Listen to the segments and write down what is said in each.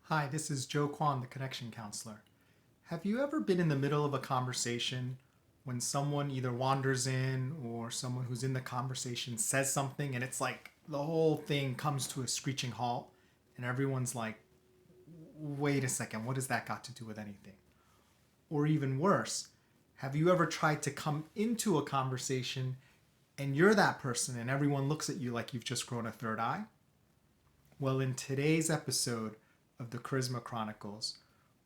Hi, this is Joe Kwan, the Connection Counselor. Have you ever been in the middle of a conversation when someone either wanders in or someone who's in the conversation says something and it's like the whole thing comes to a screeching halt and everyone's like, wait a second, what has that got to do with anything? Or even worse, have you ever tried to come into a conversation and you're that person and everyone looks at you like you've just grown a third eye? Well, in today's episode of the Charisma Chronicles,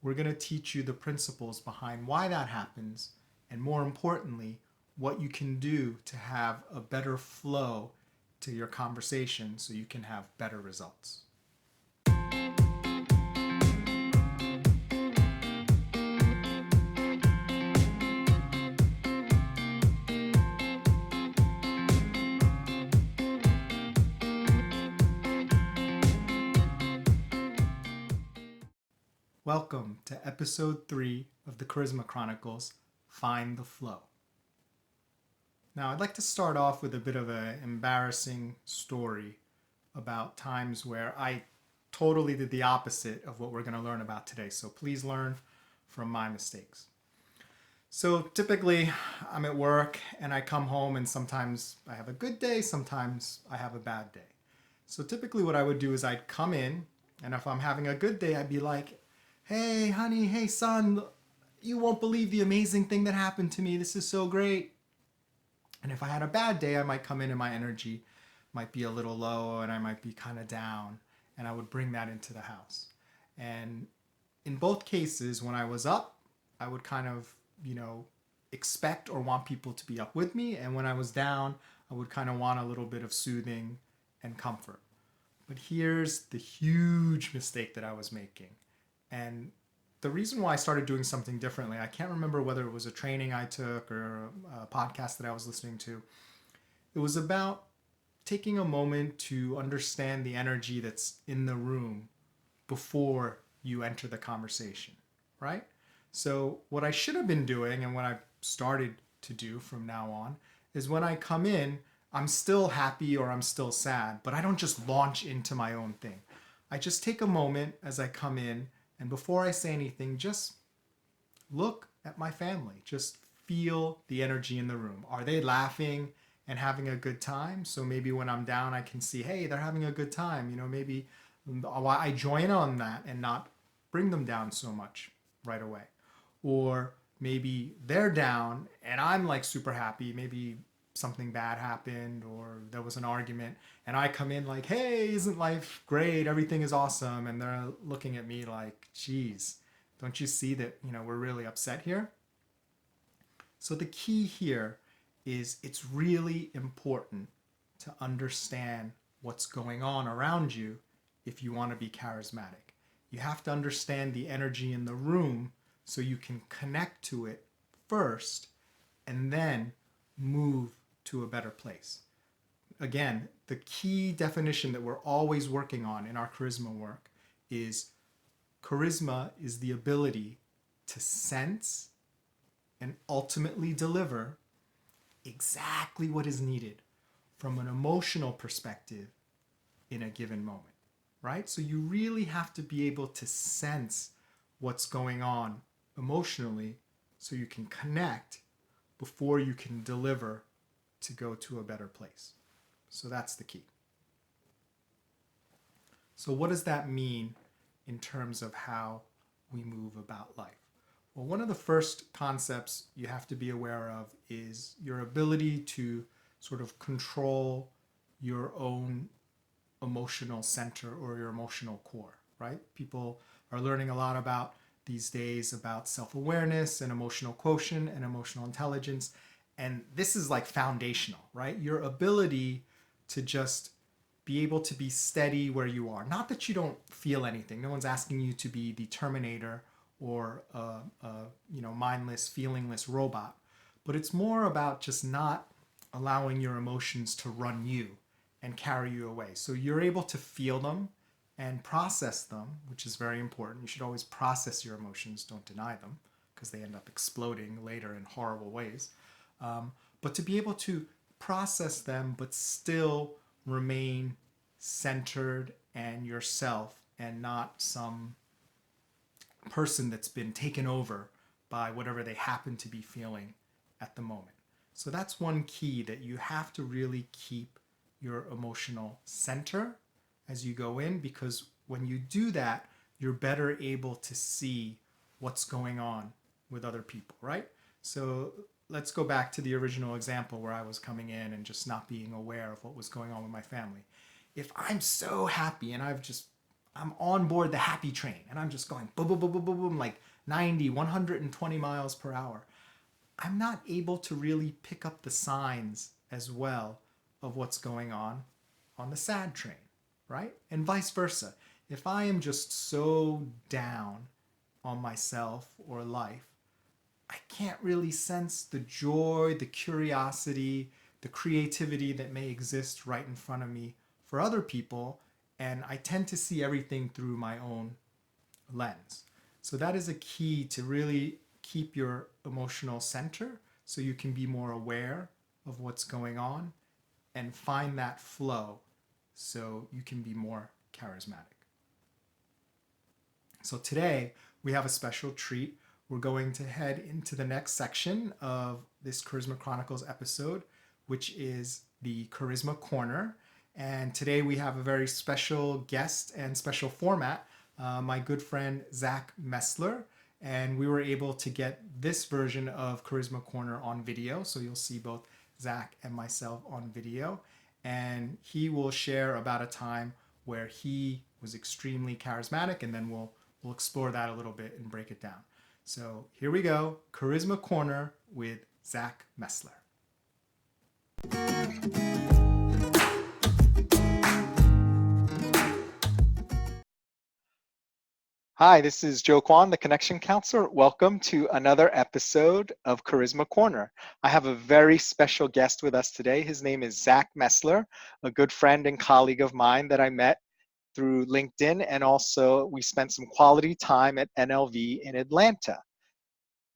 we're going to teach you the principles behind why that happens, and more importantly, what you can do to have a better flow to your conversation so you can have better results. Welcome to episode 3 of the Charisma Chronicles, Find the Flow. Now, I'd like to start off with a bit of an embarrassing story about times where I totally did the opposite of what we're going to learn about today. So please learn from my mistakes. So typically, I'm at work and I come home and sometimes I have a good day, sometimes I have a bad day. So typically what I would do is I'd come in, and if I'm having a good day, I'd be like, hey, honey, hey, son, you won't believe the amazing thing that happened to me. This is so great. And if I had a bad day, I might come in and my energy might be a little low and I might be kind of down, and I would bring that into the house. And in both cases, when I was up, I would kind of, expect or want people to be up with me. And when I was down, I would kind of want a little bit of soothing and comfort. But here's the huge mistake that I was making. And the reason why I started doing something differently, I can't remember whether it was a training I took or a podcast that I was listening to. It was about taking a moment to understand the energy that's in the room before you enter the conversation, right? So, what I should have been doing and what I've started to do from now on is when I come in, I'm still happy or I'm still sad, but I don't just launch into my own thing. I just take a moment as I come in, and before I say anything, just look at my family. Just feel the energy in the room. Are they laughing and having a good time? So maybe when I'm down, I can see, hey, they're having a good time. Maybe I join on that and not bring them down so much right away. Or maybe they're down and I'm like super happy. Maybe something bad happened or there was an argument, and I come in like, hey, isn't life great? Everything is awesome. And they're looking at me like, geez, don't you see that, we're really upset here? So the key here is it's really important to understand what's going on around you if you want to be charismatic. You have to understand the energy in the room so you can connect to it first and then move to a better place. Again, the key definition that we're always working on in our charisma work is charisma is the ability to sense and ultimately deliver exactly what is needed from an emotional perspective in a given moment, right? So you really have to be able to sense what's going on emotionally so you can connect before you can deliver to go to a better place. So that's the key. So what does that mean in terms of how we move about life? Well, one of the first concepts you have to be aware of is your ability to sort of control your own emotional center or your emotional core, right? People are learning a lot about these days about self-awareness and emotional quotient and emotional intelligence. And this is like foundational, right? Your ability to just be able to be steady where you are. Not that you don't feel anything. No one's asking you to be the Terminator or a mindless, feelingless robot. But it's more about just not allowing your emotions to run you and carry you away. So you're able to feel them and process them, which is very important. You should always process your emotions, don't deny them, because they end up exploding later in horrible ways. But to be able to process them, but still remain centered and yourself and not some person that's been taken over by whatever they happen to be feeling at the moment. So that's one key, that you have to really keep your emotional center as you go in, because when you do that, you're better able to see what's going on with other people, right? So let's go back to the original example where I was coming in and just not being aware of what was going on with my family. If I'm so happy and I'm on board the happy train and I'm just going boom, boom, boom, boom, boom, boom, like 90, 120 miles per hour, I'm not able to really pick up the signs as well of what's going on the sad train, right? And vice versa. If I am just so down on myself or life, I can't really sense the joy, the curiosity, the creativity that may exist right in front of me for other people. And I tend to see everything through my own lens. So that is a key to really keep your emotional center so you can be more aware of what's going on and find that flow so you can be more charismatic. So today we have a special treat. We're going to head into the next section of this Charisma Chronicles episode, which is the Charisma Corner. And today we have a very special guest and special format, my good friend Zack Messler. And we were able to get this version of Charisma Corner on video. So you'll see both Zack and myself on video. And he will share about a time where he was extremely charismatic, and then we'll explore that a little bit and break it down. So here we go, Charisma Corner with Zack Messler. Hi, this is Joe Kwan, the Connection Counselor. Welcome to another episode of Charisma Corner. I have a very special guest with us today. His name is Zack Messler, a good friend and colleague of mine that I met through LinkedIn, and also we spent some quality time at NLV in Atlanta.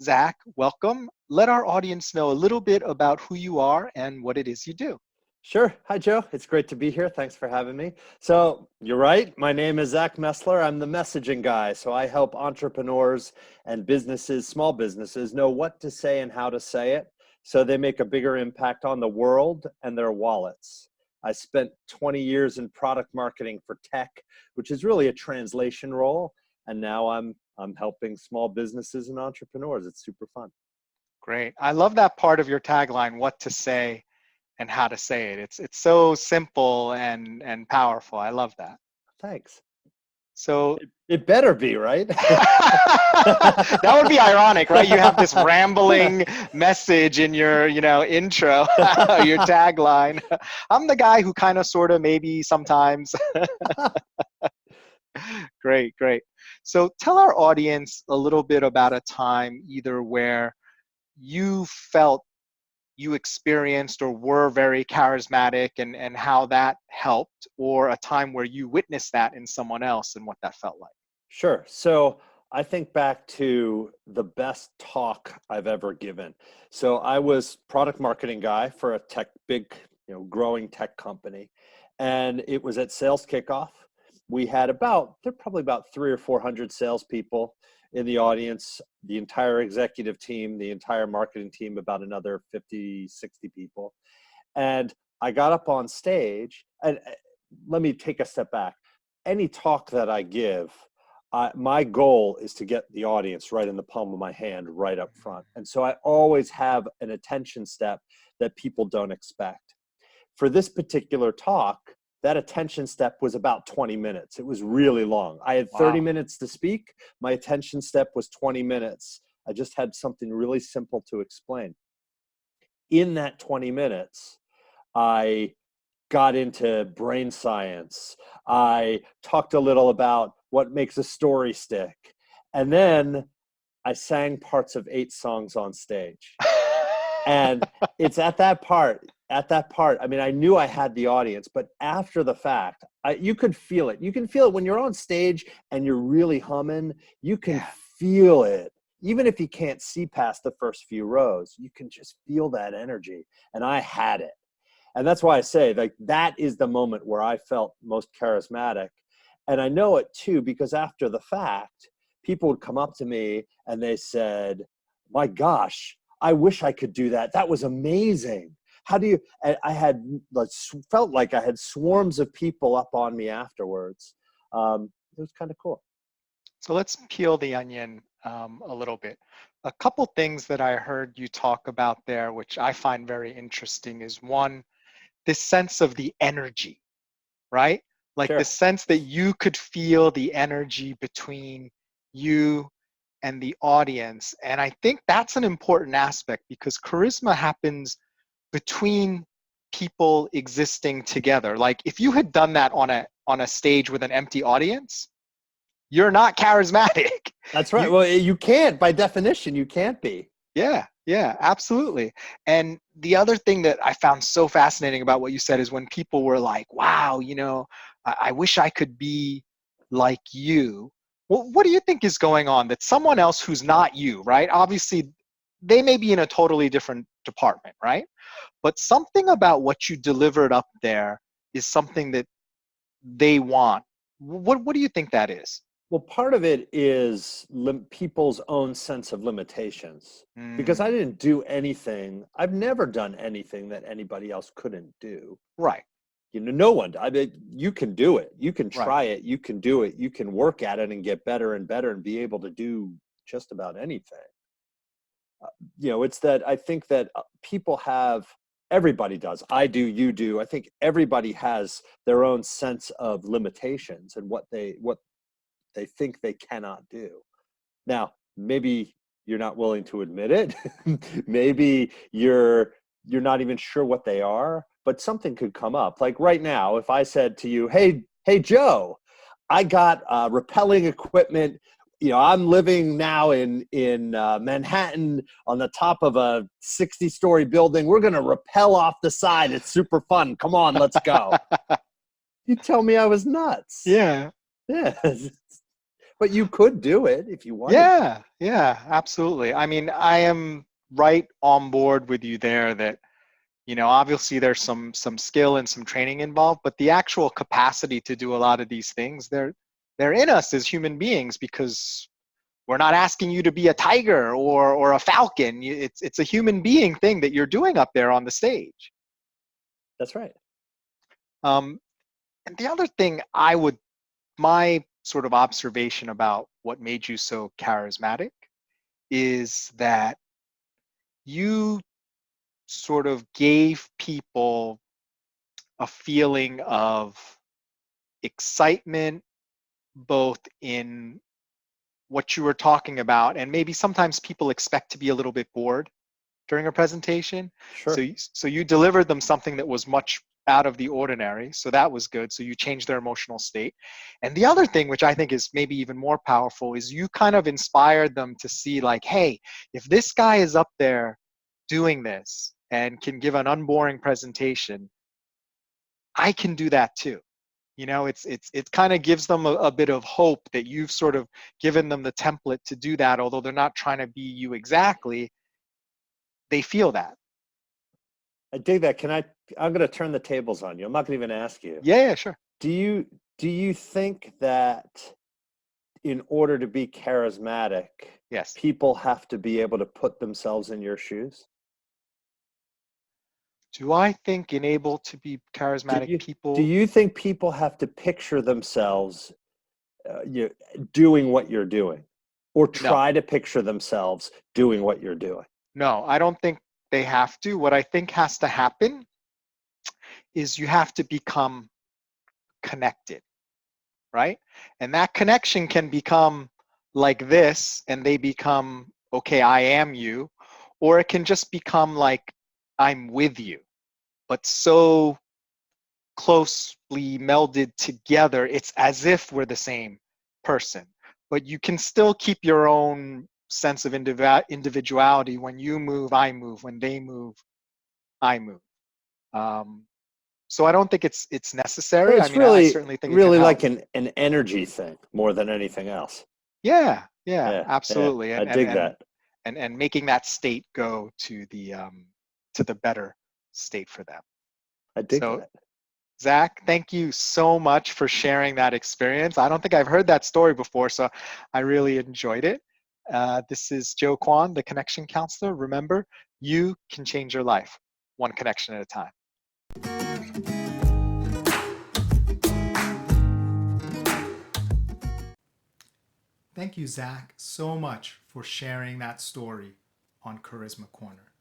Zack, welcome. Let our audience know a little bit about who you are and what it is you do. Sure. Hi, Joe. It's great to be here. Thanks for having me. So you're right. My name is Zack Messler. I'm the messaging guy. So I help entrepreneurs and businesses, small businesses, know what to say and how to say it so they make a bigger impact on the world and their wallets. I spent 20 years in product marketing for tech, which is really a translation role. And now I'm helping small businesses and entrepreneurs. It's super fun. Great. I love that part of your tagline, what to say and how to say it. It's so simple and powerful. I love that. Thanks. So it better be, right? That would be ironic, right? You have this rambling message in your, intro, your tagline. I'm the guy who kind of sort of maybe sometimes. Great. So tell our audience a little bit about a time either where you felt you experienced or were very charismatic and how that helped, or a time where you witnessed that in someone else and what that felt like. Sure. So I think back to the best talk I've ever given. So I was product marketing guy for a big, growing tech company. And it was at sales kickoff. We had probably about 300 or 400 salespeople in the audience, the entire executive team, the entire marketing team, about another 50, 60 people. And I got up on stage, and let me take a step back. Any talk that I give, my goal is to get the audience right in the palm of my hand, right up front. And so I always have an attention step that people don't expect. For this particular talk, that attention step was about 20 minutes. It was really long. I had 30 minutes to speak. My attention step was 20 minutes. I just had something really simple to explain. In that 20 minutes, I got into brain science. I talked a little about what makes a story stick. And then I sang parts of 8 songs on stage. And it's at that part, I mean, I knew I had the audience, but after the fact, you could feel it. You can feel it when you're on stage and you're really humming, you can feel it. Even if you can't see past the first few rows, you can just feel that energy. And I had it. And that's why I say, like, that is the moment where I felt most charismatic. And I know it too, because after the fact, people would come up to me and they said, my gosh, I wish I could do that. That was amazing. How do you, and I had felt like I had swarms of people up on me afterwards. It was kind of cool. So let's peel the onion a little bit. A couple things that I heard you talk about there, which I find very interesting, is one, this sense of the energy, right? Like the Sure. sense that you could feel the energy between you and the audience. And I think that's an important aspect because charisma happens between people existing together. Like if you had done that on a stage with an empty audience, you're not charismatic. That's right. You Well, you can't, by definition, you can't be. yeah, absolutely. And the other thing that I found so fascinating about what you said is when people were like, wow, I wish I could be like you. Well, what do you think is going on that someone else who's not you, right? Obviously, they may be in a totally different department, right? But something about what you delivered up there is something that they want. What do you think that is? Well, part of it is people's own sense of limitations. Because I Mm, didn't do anything, I've never done anything that anybody else couldn't do. right, No one. I mean, you can do it. You can right. try it. You can do it. You can work at it and get better and better and be able to do just about anything. It's that I think that people have, everybody does. I do, you do. I think everybody has their own sense of limitations and what they think they cannot do. Now, maybe you're not willing to admit it. Maybe you're not even sure what they are, but something could come up. Like right now, if I said to you, hey Joe, I got rappelling equipment. I'm living now in Manhattan on the top of a 60-story building. We're going to rappel off the side. It's super fun. Come on, let's go. You tell me I was nuts. Yeah. Yeah. But you could do it if you wanted to. Yeah, absolutely. I mean, I am right on board with you there that, obviously there's some skill and some training involved, but the actual capacity to do a lot of these things, they're in us as human beings because we're not asking you to be a tiger or a falcon. It's a human being thing that you're doing up there on the stage. That's right. Um, and the other thing my sort of observation about what made you so charismatic is that you sort of gave people a feeling of excitement, both in what you were talking about, and maybe sometimes people expect to be a little bit bored during a presentation. So, Sure. so you delivered them something that was much out of the ordinary. So that was good. So you changed their emotional state. And the other thing, which I think is maybe even more powerful, is you kind of inspired them to see like, hey, if this guy is up there doing this and can give an unboring presentation, I can do that too. It kind of gives them a bit of hope that you've sort of given them the template to do that, although they're not trying to be you exactly, they feel that. I dig that. I'm going to turn the tables on you. I'm not going to even ask you. Yeah, sure. Do you think that in order to be charismatic, Yes. people have to be able to put themselves in your shoes? Do I think in able to be Do charismatic you do people? you think people have to picture themselves doing what you're doing, or No, try to picture themselves doing what you're doing? no, I don't think they have to. What I think has to happen is you have to become connected, right? And that connection can become like this, and they become, okay, I am you, or it can just become like, I'm with you, but so closely melded together, it's as if we're the same person. But you can still keep your own sense of individuality. When you move, I move. When they move, I move. Um, so I don't think it's So necessary. I it's mean, I really certainly think it can really help. like an energy thing more than anything else. Yeah, Yeah, absolutely. I And and dig and that. and making that state go to the better state for them. I dig So that. Zach, thank you so much for sharing that experience. I don't think I've heard that story before, so I really enjoyed it. This is Joe Kwan, the Connection Counselor. Remember, you can change your life one connection at a time. Thank you, Zach, so much for sharing that story on Charisma Corner.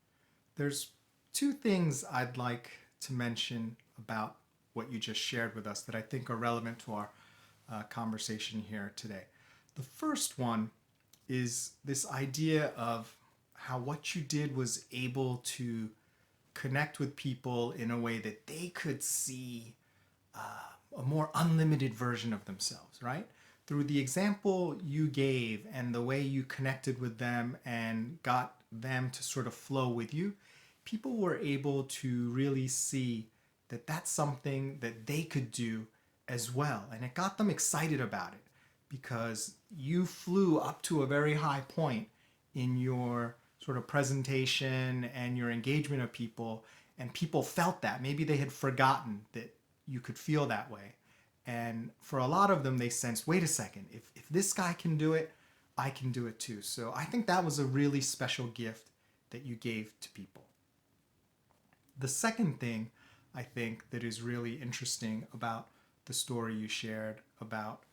There's two things I'd like to mention about what you just shared with us that I think are relevant to our conversation here today. The first one is this idea of how what you did was able to connect with people in a way that they could see a more unlimited version of themselves, right? Through the example you gave and the way you connected with them and got them to sort of flow with you, people were able to really see that that's something that they could do as well. And it got them excited about it because you flew up to a very high point in your sort of presentation and your engagement of people, and people felt that. Maybe they had forgotten that you could feel that way. And for a lot of them, they sensed, wait a second, if this guy can do it, I can do it too. So I think that was a really special gift that you gave to people. The second thing I think that is really interesting about the story you shared about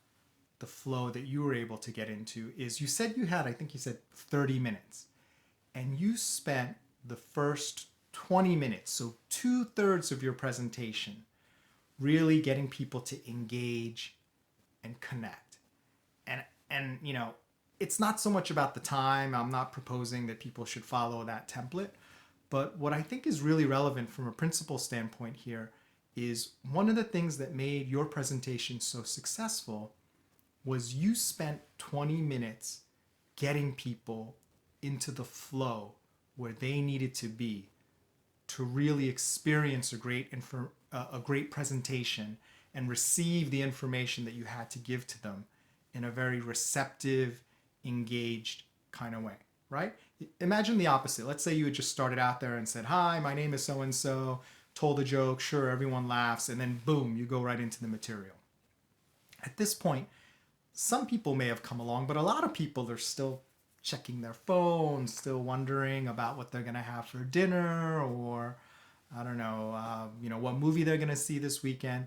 the flow that you were able to get into is you said you had, I think you said 30 minutes, and you spent the first 20 minutes, so 2/3 of your presentation, really getting people to engage and connect. And you know, it's not so much about the time. I'm not proposing that people should follow that template, but what I think is really relevant from a principle standpoint here is one of the things that made your presentation so successful was you spent 20 minutes getting people into the flow where they needed to be to really experience a great presentation and receive the information that you had to give to them in a very receptive, engaged kind of way, right? Imagine the opposite. Let's say you had just started out there and said, "Hi, my name is so and so," told a joke, sure, everyone laughs, and then boom, you go right into the material. At this point, some people may have come along, but a lot of people are still checking their phones, still wondering about what they're going to have for dinner, or I don't know, what movie they're going to see this weekend.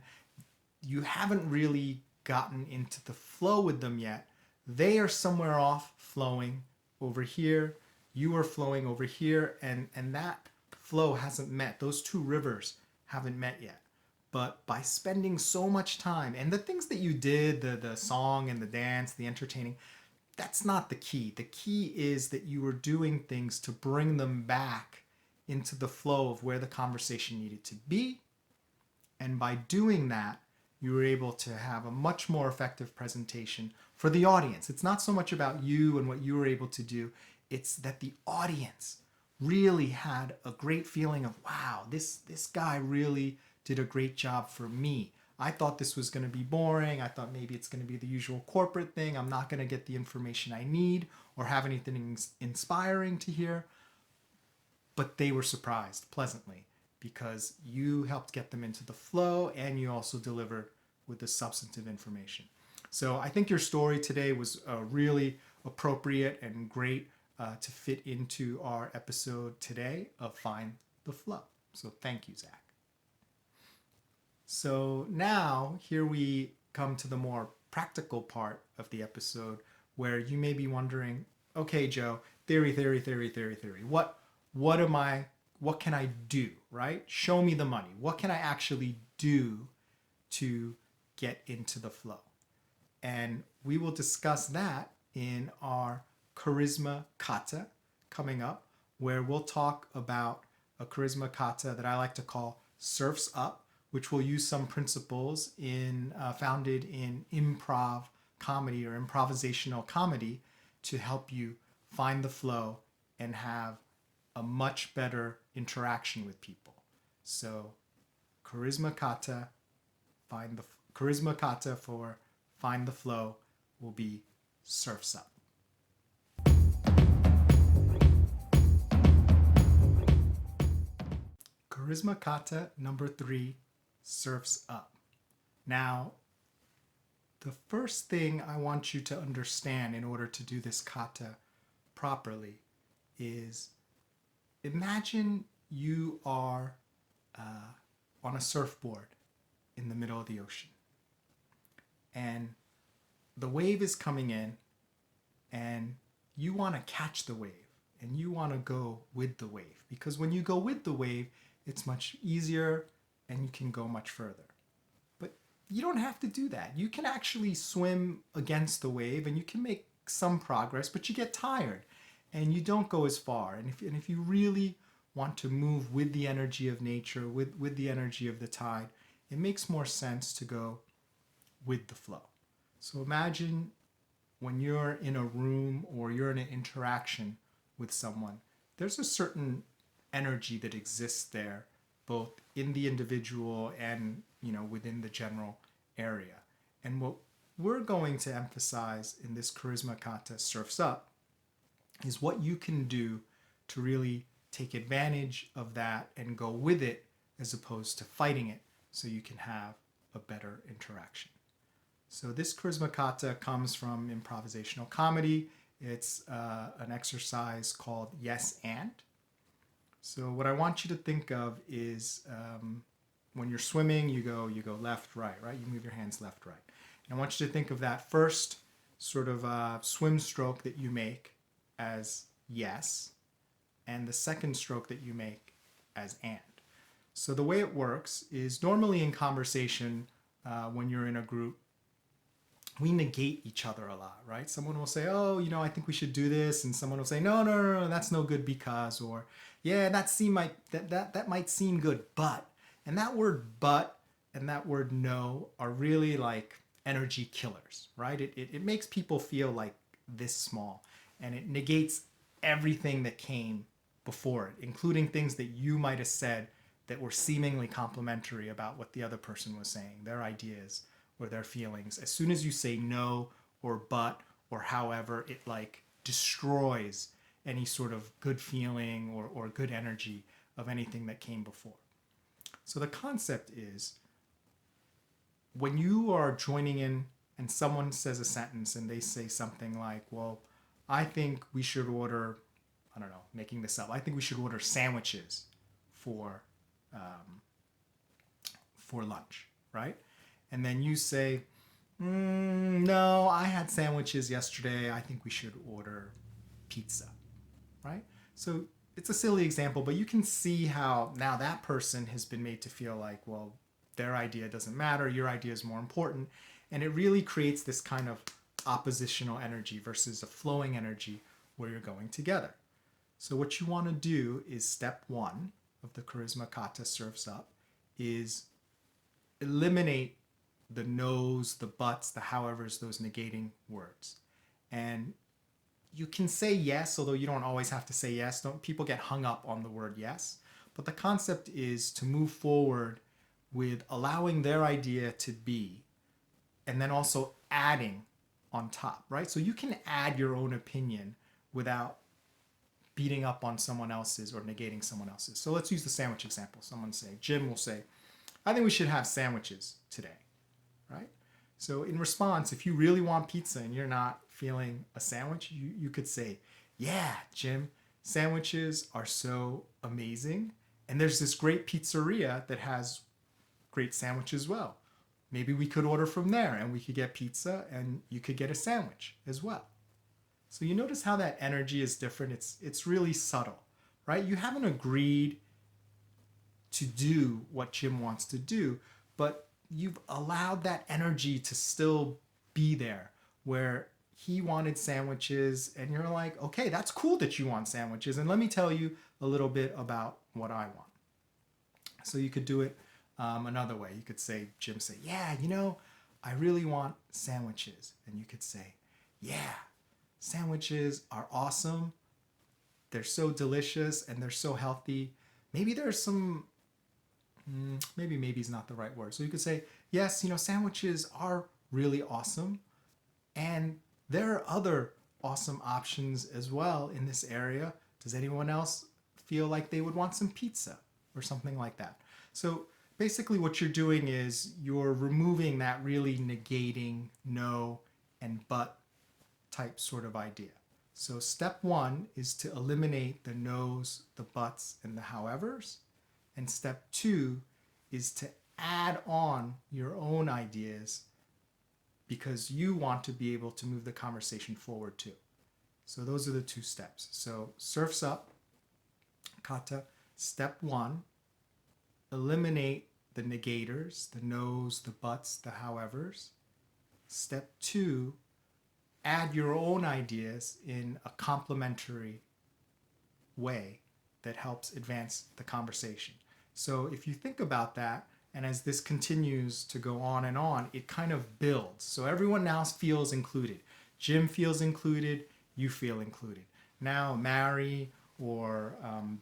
You haven't really gotten into the flow with them yet. They are somewhere off flowing over here. You are flowing over here, and that flow hasn't met. Those two rivers haven't met yet. But by spending so much time, and the things that you did, the song and the dance, the entertaining, that's not the key. The key is that you were doing things to bring them back into the flow of where the conversation needed to be. And by doing that, you were able to have a much more effective presentation for the audience. It's not so much about you and what you were able to do. It's that the audience really had a great feeling of, wow, this guy really did a great job for me. I thought this was going to be boring. I thought maybe it's going to be the usual corporate thing. I'm not going to get the information I need or have anything inspiring to hear. But they were surprised pleasantly because you helped get them into the flow and you also delivered with the substantive information. So I think your story today was really appropriate and great to fit into our episode today of Find the Flow. So thank you, Zach. So now here we come to the more practical part of the episode where you may be wondering, okay, Joe, theory. What can I do, right? Show me the money. What can I actually do to get into the flow? And we will discuss that in our Charisma Kata coming up, where we'll talk about a Charisma Kata that I like to call Surfs Up, which will use some principles founded in improv comedy or improvisational comedy to help you find the flow and have a much better interaction with people. So Charisma Kata for Find the Flow will be Surfs Up. Charisma Kata number 3 surfs up. Now, the first thing I want you to understand in order to do this kata properly is imagine you are on a surfboard in the middle of the ocean. And the wave is coming in, and you want to catch the wave, and you want to go with the wave. Because when you go with the wave, it's much easier and you can go much further. But you don't have to do that. You can actually swim against the wave and you can make some progress, but you get tired and you don't go as far. And if you really want to move with the energy of nature, with the energy of the tide, it makes more sense to go with the flow. So imagine when you're in a room or you're in an interaction with someone, there's a certain energy that exists there, both in the individual and within the general area. And what we're going to emphasize in this charisma kata surfs up is what you can do to really take advantage of that and go with it as opposed to fighting it, so you can have a better interaction. So this charisma kata comes from improvisational comedy. It's an exercise called yes and. So what I want you to think of is when you're swimming, you go left, right? You move your hands left, right. And I want you to think of that first sort of swim stroke that you make as yes, and the second stroke that you make as and. So the way it works is normally in conversation, when you're in a group, we negate each other a lot, right? Someone will say, oh, I think we should do this. And someone will say, no, that's no good because, or yeah, that might seem good, but. And that word but and that word no are really like energy killers, right? It makes people feel like this small, and it negates everything that came before it, including things that you might have said that were seemingly complimentary about what the other person was saying, their ideas or their feelings. As soon as you say no or but or however, it like destroys any sort of good feeling or good energy of anything that came before. So the concept is, when you are joining in and someone says a sentence and they say something like, well, I think we should order, I don't know, making this up, I think we should order sandwiches for lunch, right? And then you say, no, I had sandwiches yesterday, I think we should order pizza, right? So it's a silly example, but you can see how now that person has been made to feel like, well, their idea doesn't matter, your idea is more important. And it really creates this kind of oppositional energy versus a flowing energy where you're going together. So what you want to do is step one of the charisma kata surfs up is eliminate the no's, the buts, the howevers, those negating words. And you can say yes, although you don't always have to say yes. People get hung up on the word yes. But the concept is to move forward with allowing their idea to be, and then also adding on top, right? So you can add your own opinion without beating up on someone else's or negating someone else's. So let's use the sandwich example. Jim will say, I think we should have sandwiches today, right? So in response, if you really want pizza and you're not feeling a sandwich, you could say, yeah, Jim, sandwiches are so amazing. And there's this great pizzeria that has great sandwiches as well. Maybe we could order from there and we could get pizza and you could get a sandwich as well. So you notice how that energy is different. It's really subtle, right? You haven't agreed to do what Jim wants to do, but you've allowed that energy to still be there, where he wanted sandwiches and you're like, okay, that's cool that you want sandwiches, and let me tell you a little bit about what I want. So you could do it another way. You could say, Jim say, yeah, I really want sandwiches. And you could say, yeah, sandwiches are awesome. They're so delicious and they're so healthy. Maybe there's some, maybe is not the right word. So you could say, yes, sandwiches are really awesome. And there are other awesome options as well in this area. Does anyone else feel like they would want some pizza or something like that? So basically what you're doing is you're removing that really negating no and but type sort of idea. So step one is to eliminate the no's, the buts, and the howevers. And step two is to add on your own ideas because you want to be able to move the conversation forward too. So those are the two steps. So surfs up, kata. Step one, eliminate the negators, the no's, the buts, the howevers. Step two, add your own ideas in a complementary way that helps advance the conversation. So if you think about that, and as this continues to go on and on, it kind of builds. So everyone now feels included. Jim feels included, you feel included. Now Mary or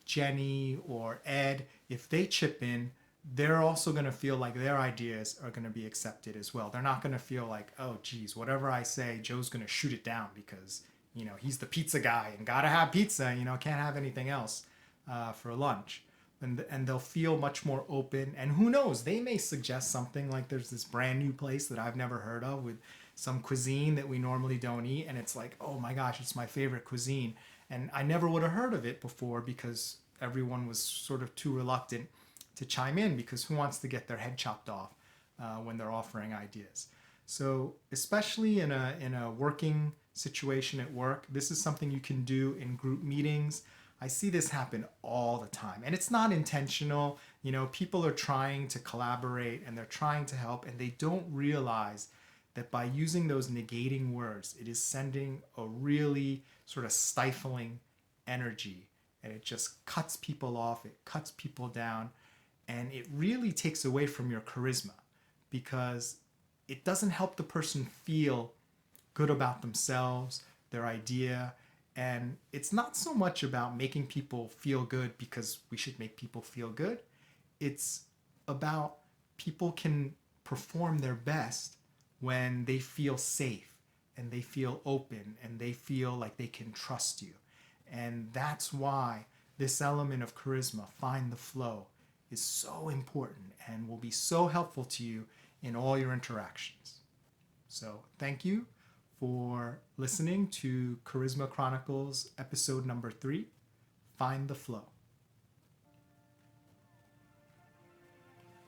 Jenny or Ed, if they chip in, they're also going to feel like their ideas are going to be accepted as well. They're not going to feel like, oh, geez, whatever I say, Joe's going to shoot it down because, you know, he's the pizza guy and got to have pizza, you know, can't have anything else for lunch. And they'll feel much more open. And who knows, they may suggest something like there's this brand new place that I've never heard of with some cuisine that we normally don't eat. And it's like, oh my gosh, it's my favorite cuisine. And I never would have heard of it before because everyone was sort of too reluctant to chime in because who wants to get their head chopped off when they're offering ideas? So especially in a working situation at work, this is something you can do in group meetings. I see this happen all the time, and it's not intentional. You know, people are trying to collaborate and they're trying to help, and they don't realize that by using those negating words, it is sending a really sort of stifling energy, and it just cuts people off, it cuts people down, and it really takes away from your charisma because it doesn't help the person feel good about themselves, their idea. And it's not so much about making people feel good because we should make people feel good. It's about people can perform their best when they feel safe and they feel open and they feel like they can trust you. And that's why this element of charisma, find the flow, is so important and will be so helpful to you in all your interactions. So thank you for listening to Charisma Chronicles episode number 3, Find the Flow.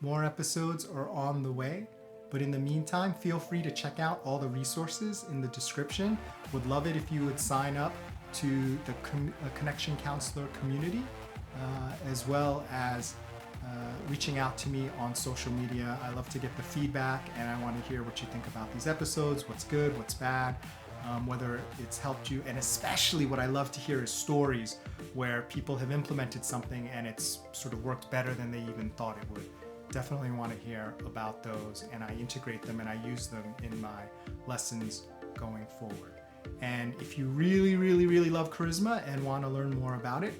More episodes are on the way, but in the meantime, feel free to check out all the resources in the description. Would love it if you would sign up to the Connection Counselor community, as well as reaching out to me on social media. I love to get the feedback and I want to hear what you think about these episodes, what's good, what's bad, whether it's helped you. And especially what I love to hear is stories where people have implemented something and it's sort of worked better than they even thought it would. Definitely want to hear about those, and I integrate them and I use them in my lessons going forward. And if you really, really, really love charisma and want to learn more about it,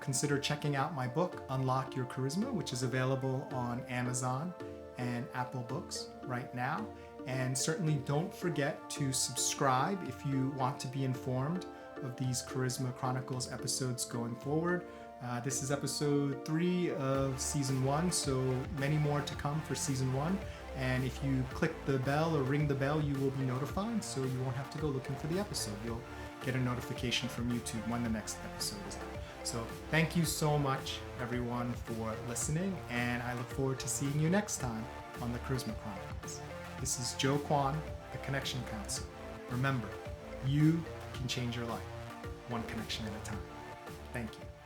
consider checking out my book, Unlock Your Charisma, which is available on Amazon and Apple Books right now. And certainly don't forget to subscribe if you want to be informed of these Charisma Chronicles episodes going forward. This is episode 3 of season 1, so many more to come for season 1. And if you click the bell or ring the bell, you will be notified, so you won't have to go looking for the episode. You'll get a notification from YouTube when the next episode is out. So thank you so much, everyone, for listening, and I look forward to seeing you next time on the Charisma Chronicles. This is Joe Kwan, the Connection Counselor. Remember, you can change your life, one connection at a time. Thank you.